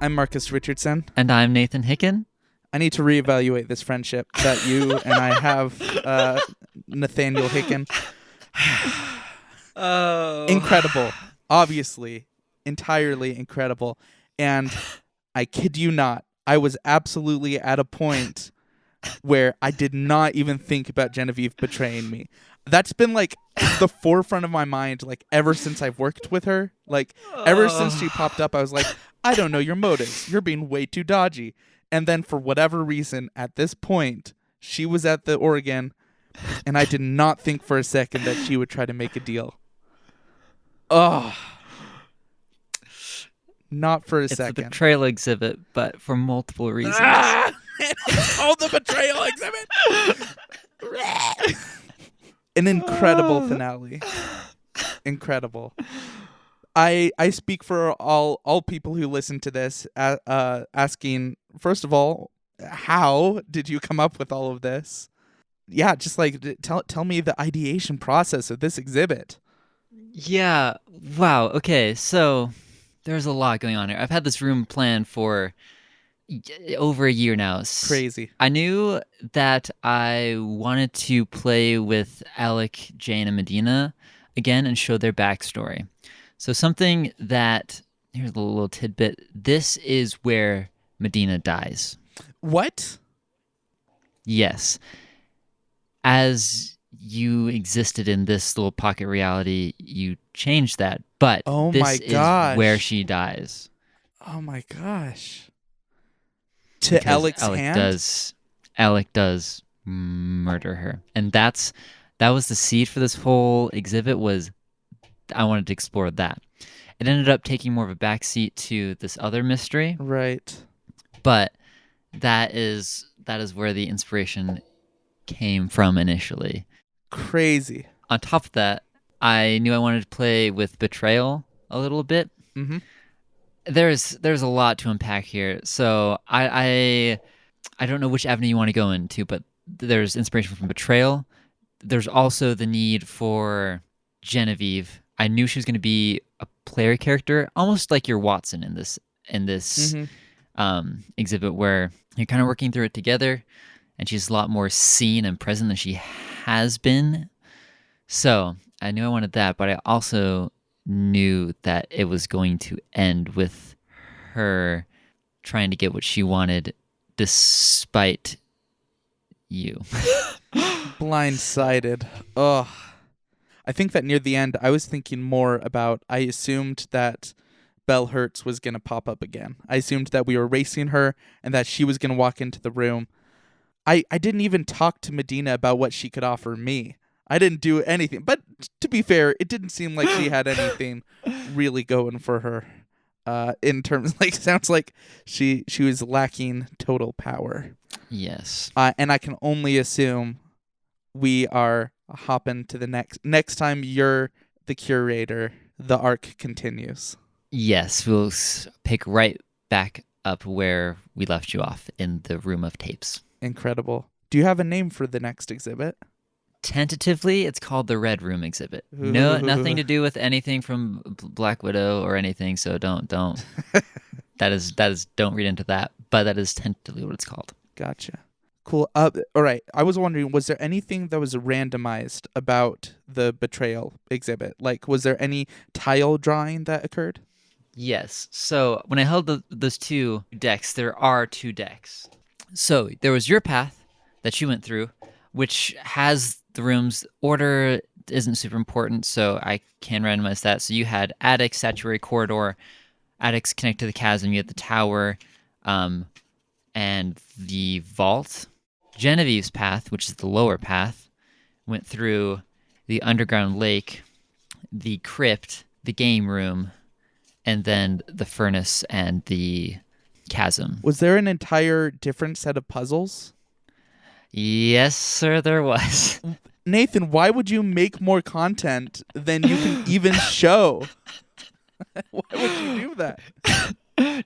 I'm Marcus Richardson. And I'm Nathan Hicken. I need to reevaluate this friendship that you and I have, Nathaniel Hicken. Oh. Incredible. Obviously. Entirely incredible. And I kid you not, I was absolutely at a point where I did not even think about Genevieve betraying me. That's been like the forefront of my mind, like ever since I've worked with her. Like ever since she popped up, I was like, I don't know your motives. You're being way too dodgy. And then for whatever reason, at this point, she was at the Oregon, and I did not think for a second that she would try to make a deal. Oh. Not for a second. It's a betrayal exhibit, but for multiple reasons. It's called the Betrayal Exhibit. An incredible finale. Incredible. I speak for all people who listen to this, asking, first of all, how did you come up with all of this? Yeah, just like tell me the ideation process of this exhibit. Yeah. Wow. Okay. So there's a lot going on here. I've had this room planned for over a year now. Crazy. I knew that I wanted to play with Alec, Jane, and Medina again and show their backstory. So something that, here's a little tidbit. This is where Medina dies. What? Yes. As you existed in this little pocket reality, you changed that. But this is where she dies. Oh my gosh. To Alec's hand? Alec does murder her. And that was the seed for this whole exhibit, was I wanted to explore that. It ended up taking more of a backseat to this other mystery. Right. But that is where the inspiration came from initially. Crazy. On top of that, I knew I wanted to play with betrayal a little bit. Mm-hmm. There's a lot to unpack here. So I don't know which avenue you want to go into, but there's inspiration from betrayal. There's also the need for Genevieve. I knew she was going to be a player character, almost like your Watson in this exhibit, where you're kind of working through it together, and she's a lot more seen and present than she has been. So I knew I wanted that, but I also knew that it was going to end with her trying to get what she wanted despite you. Blindsided. Ugh. I think that near the end, I was thinking more about, I assumed that Belle Hertz was going to pop up again. I assumed that we were racing her and that she was going to walk into the room. I didn't even talk to Medina about what she could offer me. I didn't do anything. But to be fair, it didn't seem like she had anything really going for her. In terms, like, sounds like she was lacking total power. Yes. And I can only assume we are hopping to the next time you're the curator, the arc continues. Yes, we'll pick right back up where we left you off in the room of tapes. Incredible. Do you have a name for the next exhibit? Tentatively, it's called the Red Room exhibit. No, nothing to do with anything from Black Widow or anything. So don't. that is don't read into that. But that is tentatively what it's called. Gotcha. Cool. All right. I was wondering, was there anything that was randomized about the Betrayal exhibit? Like, was there any tile drawing that occurred? Yes. So when I held those two decks, there are two decks. So there was your path that you went through, which has the room's order isn't super important, so I can randomize that. So you had attic, statuary, corridor. Attics connect to the chasm. You had the tower, and the vault. Genevieve's path, which is the lower path, went through the underground lake, the crypt, the game room, and then the furnace and the chasm. Was there an entire different set of puzzles? Yes, sir, there was. Nathan, why would you make more content than you can even show? Why would you do that?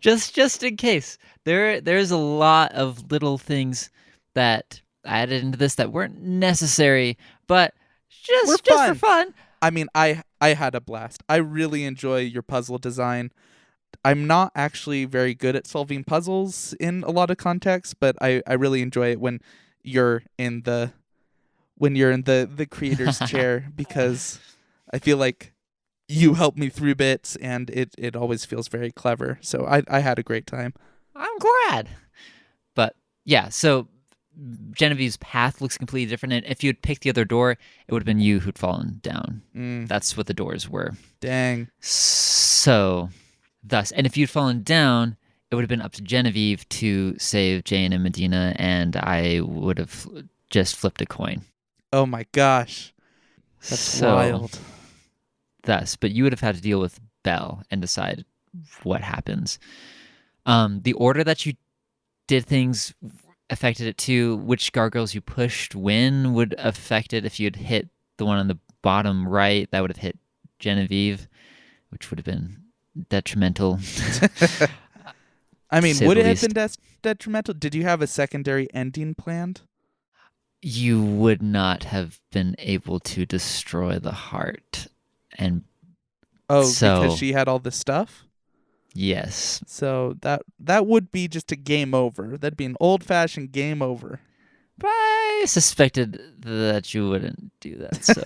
Just in case. There's a lot of little things that I added into this that weren't necessary, but just for fun. I mean, I had a blast. I really enjoy your puzzle design. I'm not actually very good at solving puzzles in a lot of contexts, but I really enjoy it when you're in the the creator's chair, because I feel like you help me through bits, and it always feels very clever. So I had a great time. I'm glad. But yeah, so Genevieve's path looks completely different. And if you had picked the other door, it would have been you who'd fallen down. That's what the doors were. Dang. So, thus, and if you'd fallen down, it would have been up to Genevieve to save Jane and Medina, and I would have just flipped a coin. Oh my gosh. That's wild. Thus, but you would have had to deal with Belle and decide what happens. The order that you did things affected it too. Which gargoyles you pushed when would affect it. If you'd hit the one on the bottom right, that would have hit Genevieve, which would have been detrimental. I mean, would it have been detrimental? Did you have a secondary ending planned? You would not have been able to destroy the heart. And because she had all this stuff? Yes. So that would be just a game over. That'd be an old-fashioned game over. But I suspected that you wouldn't do that, so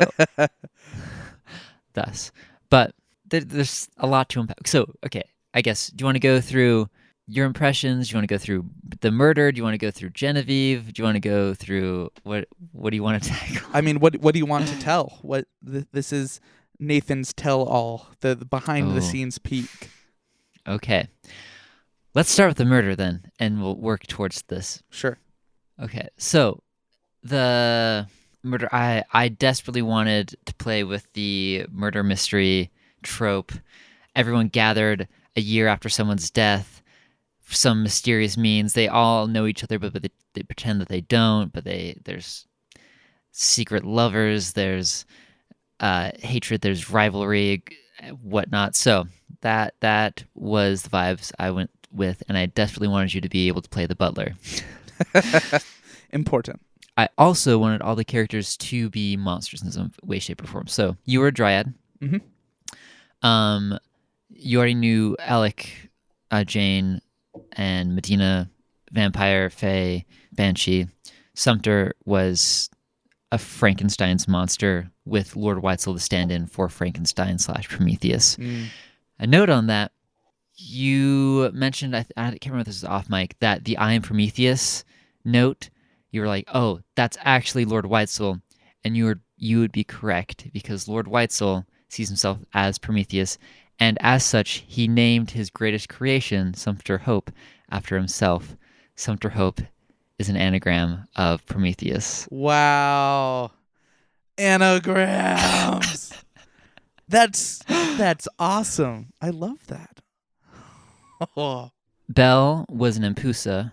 thus. But there's a lot to unpack. So, okay, I guess, do you want to go through your impressions? Do you want to go through the murder? Do you want to go through Genevieve? Do you want to go through what do you want to tackle? I mean, what do you want to tell? This is Nathan's tell-all, the behind-the-scenes peek. Okay. Let's start with the murder then, and we'll work towards this. Sure. Okay, so the murder, I desperately wanted to play with the murder mystery trope. Everyone gathered a year after someone's death for some mysterious means. They all know each other, but they pretend that they don't, but there's secret lovers, there's hatred, there's rivalry, whatnot. So that was the vibes I went with, and I desperately wanted you to be able to play the butler. Important. I also wanted all the characters to be monsters in some way, shape, or form. So you were a dryad. Mm-hmm. You already knew Alec, Jane, and Medina, vampire, fae, banshee. Sumter was a Frankenstein's monster, with Lord Weitzel the stand-in for Frankenstein / Prometheus. A note on that, you mentioned, I can't remember if this is off mic, that the I am Prometheus note, you were like, oh, that's actually Lord Weitzel, and you would be correct, because Lord Weitzel sees himself as Prometheus, and as such, he named his greatest creation, Sumpter Hope, after himself. Sumpter Hope is an anagram of Prometheus. Wow. Anagrams. That's awesome. I love that. Belle was an Empusa.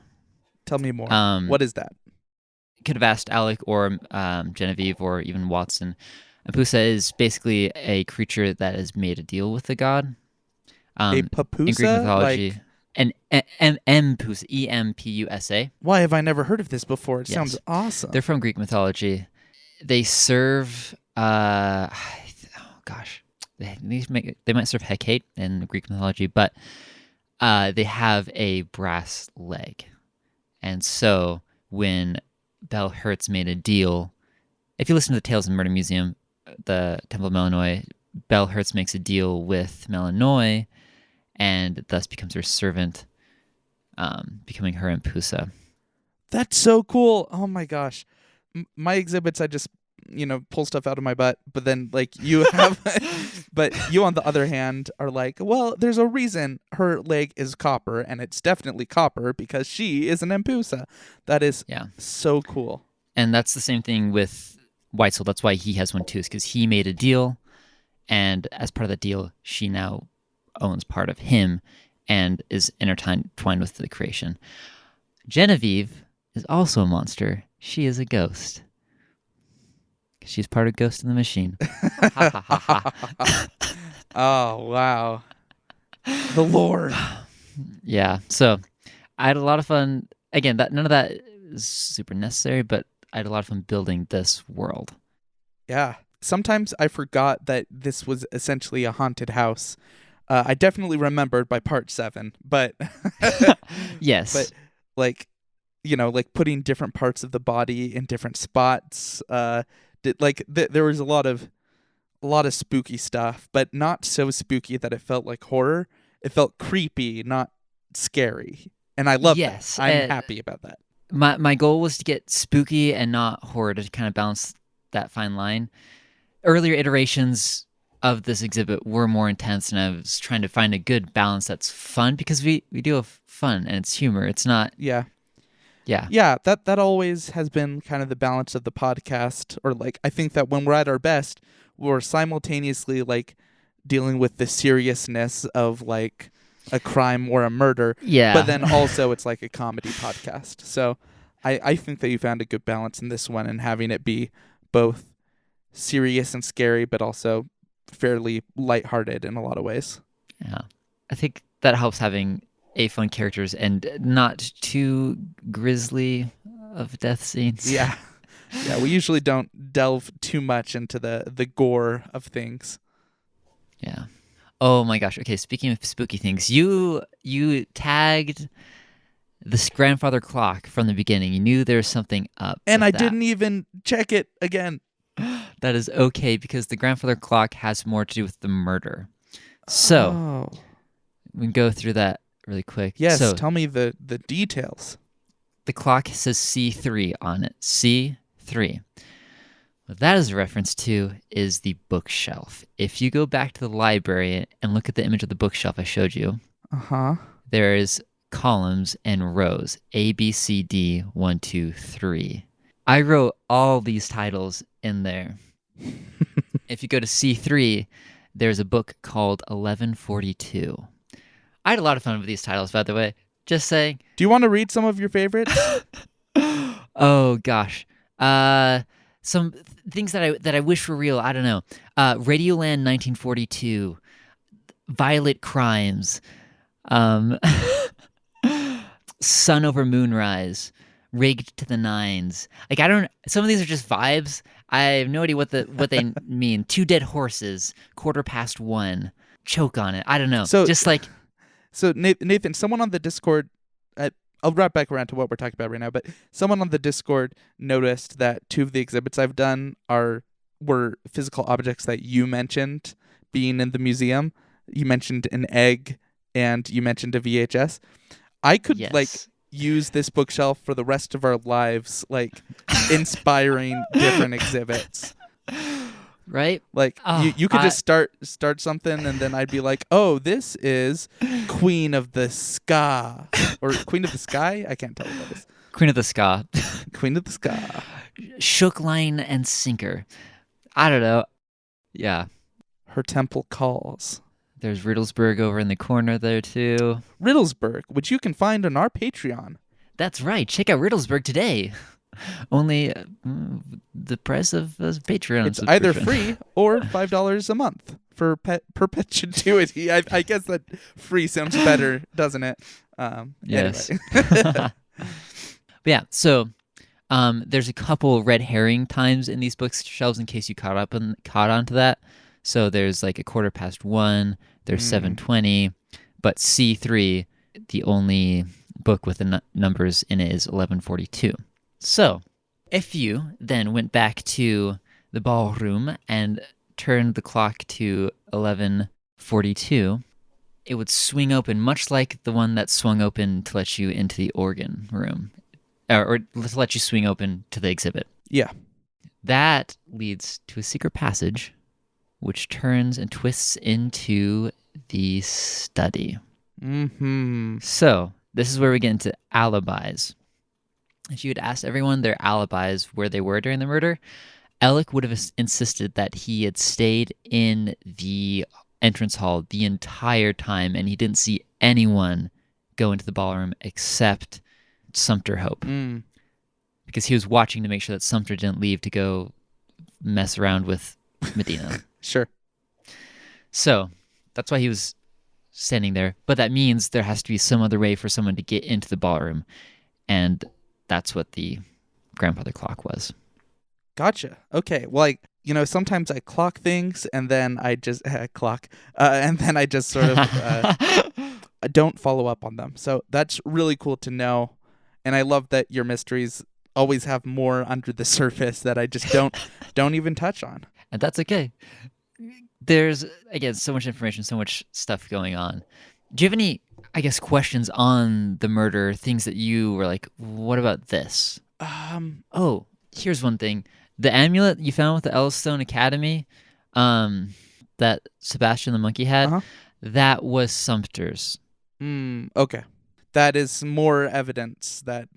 Tell me more. What is that? Could have asked Alec or Genevieve or even Watson. Empusa is basically a creature that has made a deal with the god. A papusa? In Greek mythology. An Empusa, Empusa. Why have I never heard of this before? It sounds awesome. They're from Greek mythology. They serve, they might serve Hecate in Greek mythology, but they have a brass leg. And so when Belle Hertz made a deal, if you listen to the Tales of the Murder Museum, the Temple of Melanoy, Belle Hertz makes a deal with Melanoy and thus becomes her servant, becoming her Empusa. That's so cool. Oh my gosh. My exhibits, I just, pull stuff out of my butt, but then you have, but you on the other hand are like, well, there's a reason her leg is copper, and it's definitely copper because she is an Empusa. That is so cool. And that's the same thing with Weitzel. That's why he has one too, is because he made a deal, and as part of the deal, she now owns part of him and is intertwined with the creation. Genevieve is also a monster. She is a ghost. She's part of Ghost in the Machine. Oh, wow. The lore. Yeah. So I had a lot of fun. Again, none of that is super necessary, but I had a lot of fun building this world. Yeah. Sometimes I forgot that this was essentially a haunted house. I definitely remembered by part 7, but Yes. but like, like putting different parts of the body in different spots. There was a lot of spooky stuff, but not so spooky that it felt like horror. It felt creepy, not scary, and I love Yes. that. I'm happy about that. My goal was to get spooky and not horror to kind of balance that fine line. Earlier iterations of this exhibit were more intense, and I was trying to find a good balance that's fun, because we do have fun and it's humor. It's not. Yeah. Yeah. Yeah, that always has been kind of the balance of the podcast. Or like, I think that when we're at our best, we're simultaneously like dealing with the seriousness of like a crime or a murder. Yeah. But then also it's like a comedy podcast. So I think that you found a good balance in this one, and having it be both serious and scary, but also fairly lighthearted in a lot of ways. Yeah. I think that helps having fun characters and not too grisly of death scenes. Yeah. Yeah, we usually don't delve too much into the gore of things. Yeah. Oh my gosh. Okay, speaking of spooky things, you tagged this grandfather clock from the beginning. You knew there was something up. And with I that. didn't even check it again. That is okay, because the grandfather clock has more to do with the murder. So Oh. we can go through that really quick. Yes, So tell me the details. the clock says C3 on it. C3. What that is a reference to is the bookshelf. If you go back to the library and look at the image of the bookshelf I showed you, there is columns and rows, A, B, C, D, 1, 2, 3. I wrote all these titles in there. If you go to C3, there's a book called 1142. I had a lot of fun with these titles, by the way. Just saying. Do you want to read some of your favorites? Oh gosh. Some things that I wish were real. I don't know. Radioland 1942. Violet Crimes. Sun Over Moonrise. Rigged to the Nines. Like, I don't. Some of these are just vibes. I have no idea what they mean. 2 Dead Horses. 1:15. Choke on it. I don't know. So just like. So Nathan, someone on the Discord, I'll wrap back around to what we're talking about right now, but someone on the Discord noticed that 2 of the exhibits I've done were physical objects that you mentioned being in the museum. You mentioned an egg and you mentioned a VHS. I could use this bookshelf for the rest of our lives, like inspiring different exhibits. Right? Like you could just start something, and then I'd be like, oh, this is Queen of the Ska. Or Queen of the Sky? I can't tell what that is. Queen of the Ska. Queen of the Ska. Shook, Line, and Sinker. I don't know. Yeah. Her Temple Calls. There's Riddlesburg over in the corner there, too. Riddlesburg, which you can find on our Patreon. That's right. Check out Riddlesburg today. Only the price of a Patreon It's either subscription. free or $5 a month for perpetuity. I guess that free sounds better, doesn't it? Yes. Anyway. But yeah, so there's a couple red herring times in these bookshelves in case you caught onto that. So there's like 1:15. There's 7:20, but C3, the only book with the numbers in it, is 1142. So, if you then went back to the ballroom and turned the clock to 1142, it would swing open, much like the one that swung open to let you into the organ room, or to let you swing open to the exhibit. Yeah. That leads to a secret passage, which turns and twists into the study. Mm-hmm. So, this is where we get into alibis. If you had asked everyone their alibis where they were during the murder, Alec would have insisted that he had stayed in the entrance hall the entire time, and he didn't see anyone go into the ballroom except Sumter Hope. Because he was watching to make sure that Sumter didn't leave to go mess around with Medina. Sure. So that's why he was standing there. But that means there has to be some other way for someone to get into the ballroom. And that's what the grandfather clock was. Gotcha. Okay. Well, sometimes I clock things and then I just and then I just sort of don't follow up on them. So that's really cool to know. And I love that your mysteries always have more under the surface that I just don't even touch on. And that's okay. There's, again, so much information, so much stuff going on. Do you have any, I guess, questions on the murder, things that you were like, what about this? Oh, here's one thing. The amulet you found with the Ellstone Academy, that Sebastian the monkey had, that was Sumter's. Okay. That is more evidence that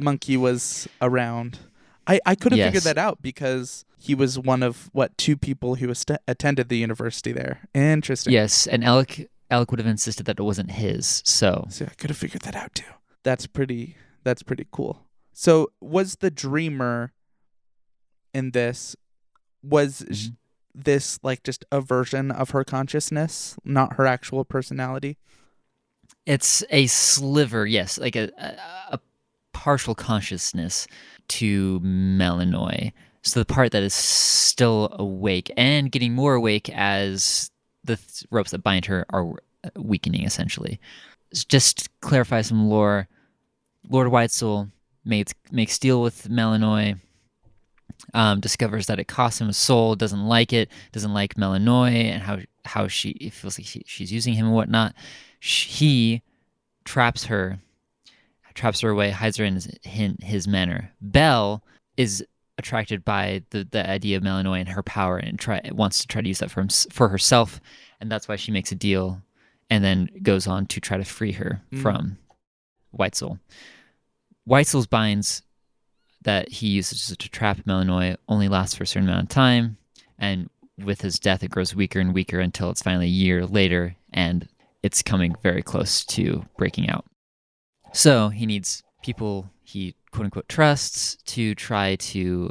Monkey was around. I could have figured that out because he was one of, two people who attended the university there. Interesting. Yes, and Alec would have insisted that it wasn't his, so I could have figured that out too. That's pretty cool. So was the dreamer in this, this like just a version of her consciousness, not her actual personality? It's a sliver, yes, like a partial consciousness to Malinois. So the part that is still awake and getting more awake as the ropes that bind her are weakening, essentially. Just to clarify some lore, Lord Whitesoul makes deal with Malinois, discovers that it costs him a soul, doesn't like it, doesn't like Malinois and how she feels like she's using him and whatnot. He traps her away, hides her in his manor. Belle is attracted by the idea of Malinois and her power and wants to try to use that for herself, and that's why she makes a deal and then goes on to try to free her from Whitesoul. Whitesoul's binds that he uses to trap Malinois only lasts for a certain amount of time, and with his death it grows weaker and weaker until it's finally a year later and it's coming very close to breaking out. So he needs people he quote-unquote trusts to try to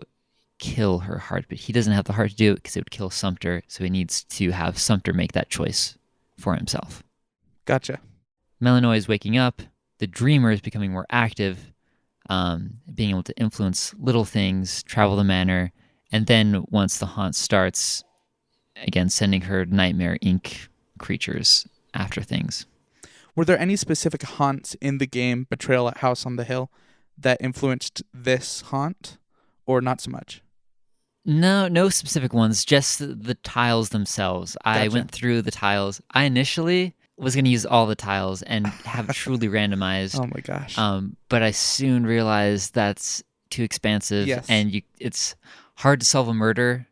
kill her heart, but he doesn't have the heart to do it because it would kill Sumter, so he needs to have Sumter make that choice for himself. Gotcha. Malinois is waking up, the dreamer is becoming more active, being able to influence little things, travel the manor, and then once the haunt starts, again, sending her Nightmare Inc. creatures after things. Were there any specific haunts in the game Betrayal at House on the Hill that influenced this haunt, or not so much? No specific ones, just the tiles themselves. Gotcha. I went through the tiles. I initially was going to use all the tiles and have it truly randomized. Oh my gosh. But I soon realized that's too expansive, and it's hard to solve a murder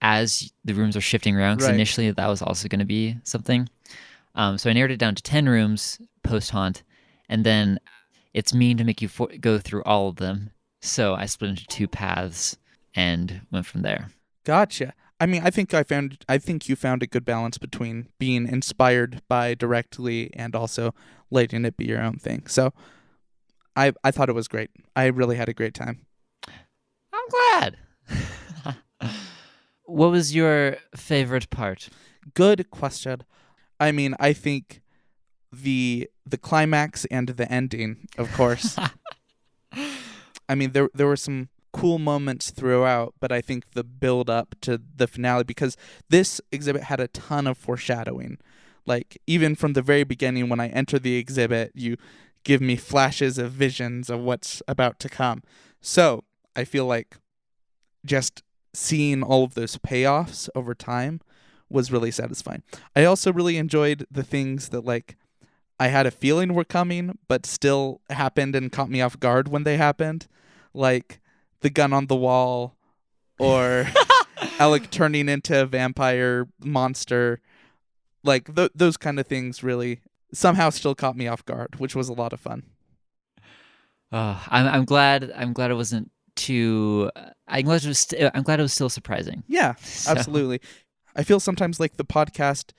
as the rooms are shifting around, because initially that was also going to be something. So I narrowed it down to 10 rooms post-haunt, and then it's mean to make you go through all of them. So I split into 2 paths and went from there. Gotcha. I mean, I think you found a good balance between being inspired by directly and also letting it be your own thing. So I thought it was great. I really had a great time. I'm glad. What was your favorite part? Good question. I mean, I think the climax and the ending, of course. I mean, there were some cool moments throughout, but I think the build up to the finale, because this exhibit had a ton of foreshadowing. Like, even from the very beginning, when I enter the exhibit, you give me flashes of visions of what's about to come. So I feel like just seeing all of those payoffs over time was really satisfying. I also really enjoyed the things that, like, I had a feeling were coming, but still happened and caught me off guard when they happened. Like the gun on the wall, or Alec turning into a vampire monster. Like those kind of things really somehow still caught me off guard, which was a lot of fun. I'm glad it wasn't too. I'm glad it was still surprising. Yeah, absolutely. I feel sometimes like the podcast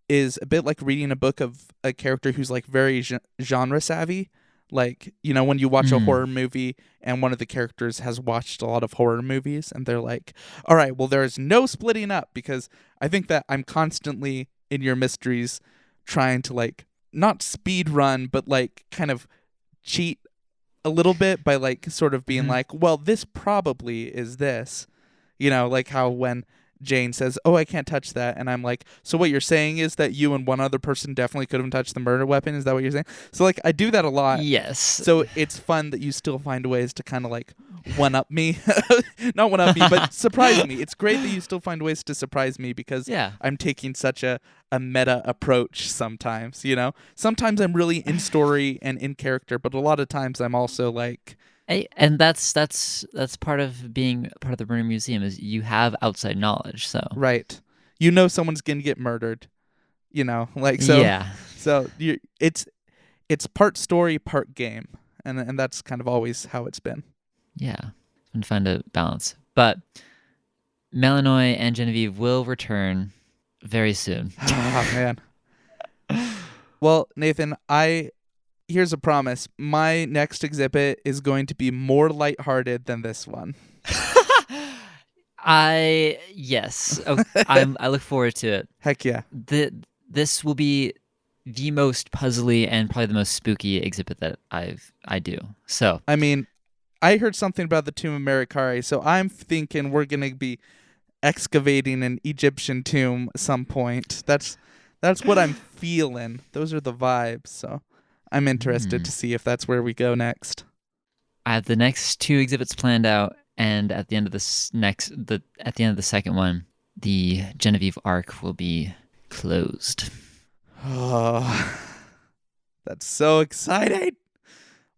is a bit like reading a book of a character who's like very genre savvy. Like, you know, when you watch a horror movie and one of the characters has watched a lot of horror movies and they're like, all right, well, there's no splitting up, because I think that I'm constantly in your mysteries trying to, like, not speed run, but like kind of cheat a little bit by like sort of being like, well, this probably is this, Like how when Jane says, "Oh, I can't touch that," and I'm like, "So what you're saying is that you and one other person definitely could have touched the murder weapon? Is that what you're saying?" So like I do that a lot. Yes. So it's fun that you still find ways to kind of like one up me, not one up me, but surprise me. It's great that you still find ways to surprise me because I'm taking such a meta approach sometimes. Sometimes I'm really in story and in character, but a lot of times I'm also like. And that's part of being part of the Murder Museum is you have outside knowledge. So right, someone's gonna get murdered. Like so. Yeah. So it's part story, part game, and that's kind of always how it's been. Yeah, it's been fun to balance. But Malinois and Genevieve will return very soon. Oh man. Well, Nathan, here's a promise. My next exhibit is going to be more lighthearted than this one. Yes. I look forward to it. Heck yeah. This will be the most puzzly and probably the most spooky exhibit that I do. So I mean, I heard something about the tomb of Merikari, so I'm thinking we're gonna be excavating an Egyptian tomb at some point. That's what I'm feeling. Those are the vibes. So I'm interested to see if that's where we go next. I have the next 2 exhibits planned out, and at the end of at the end of the second one, the Genevieve arc will be closed. Oh, that's so exciting.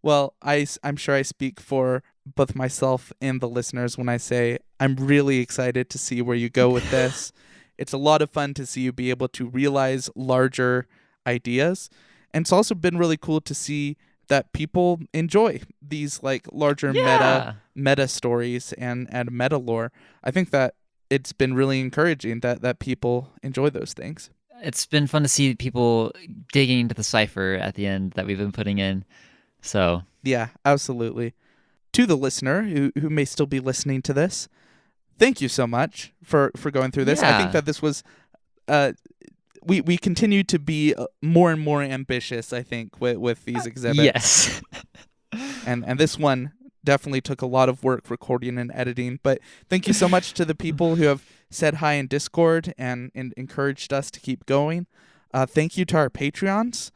Well, I'm sure I speak for both myself and the listeners when I say I'm really excited to see where you go with this. It's a lot of fun to see you be able to realize larger ideas. And it's also been really cool to see that people enjoy these like larger meta stories and meta lore. I think that it's been really encouraging that people enjoy those things. It's been fun to see people digging into the cipher at the end that we've been putting in. So yeah, absolutely. To the listener who may still be listening to this, thank you so much for going through this. I think that this was we continue to be more and more ambitious, I think, with these exhibits. Yes. and this one definitely took a lot of work recording and editing. But thank you so much to the people who have said hi in Discord and encouraged us to keep going. Thank you to our Patreons.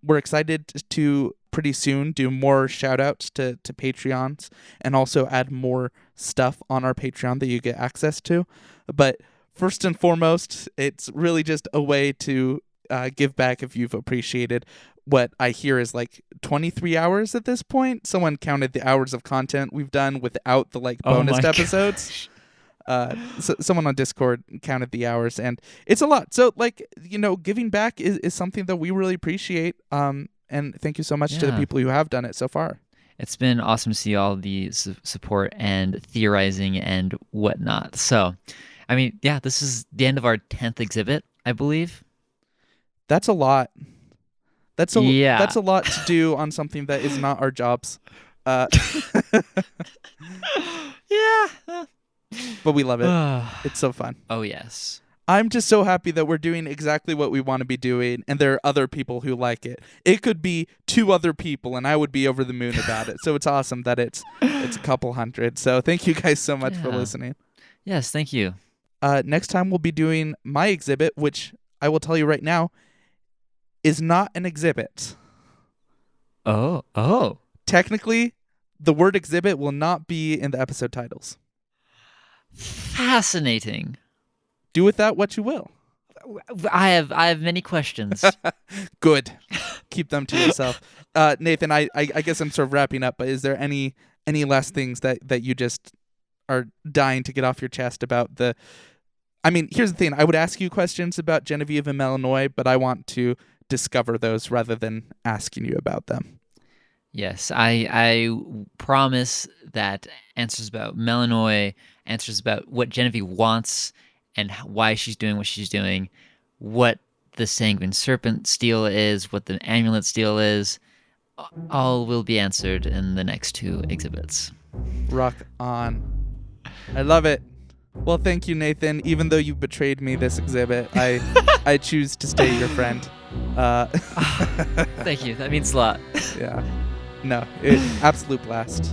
We're excited to pretty soon do more shout outs to Patreons and also add more stuff on our Patreon that you get access to. But first and foremost, it's really just a way to give back if you've appreciated what I hear is like 23 hours at this point. Someone counted the hours of content we've done without the like bonus episodes. So someone on Discord counted the hours, and it's a lot. So like, giving back is something that we really appreciate. And thank you so much to the people who have done it so far. It's been awesome to see all the support and theorizing and whatnot. So, I mean, this is the end of our 10th exhibit, I believe. That's a lot. That's a lot to do on something that is not our jobs. Yeah. But we love it. It's so fun. Oh, yes. I'm just so happy that we're doing exactly what we want to be doing, and there are other people who like it. It could be 2 other people, and I would be over the moon about it. So it's awesome that it's a couple hundred. So thank you guys so much for listening. Yes, thank you. Next time we'll be doing my exhibit, which I will tell you right now is not an exhibit. Oh. Technically, the word exhibit will not be in the episode titles. Fascinating. Do with that what you will. I have many questions. Good. Keep them to yourself. Nathan, I guess I'm sort of wrapping up, but is there any last things that you just are dying to get off your chest about the... I mean, here's the thing. I would ask you questions about Genevieve and Malinois, but I want to discover those rather than asking you about them. Yes, I promise that answers about Malinois, answers about what Genevieve wants and why she's doing what she's doing, what the Sanguine Serpent steel is, what the Amulet steel is, all will be answered in the next 2 exhibits. Rock on. I love it. Well, thank you, Nathan. Even though you betrayed me this exhibit, I choose to stay your friend. Thank you. That means a lot. Yeah. No, absolute blast.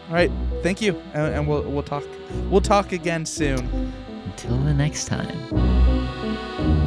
All right. Thank you, and we'll talk again soon. Until the next time.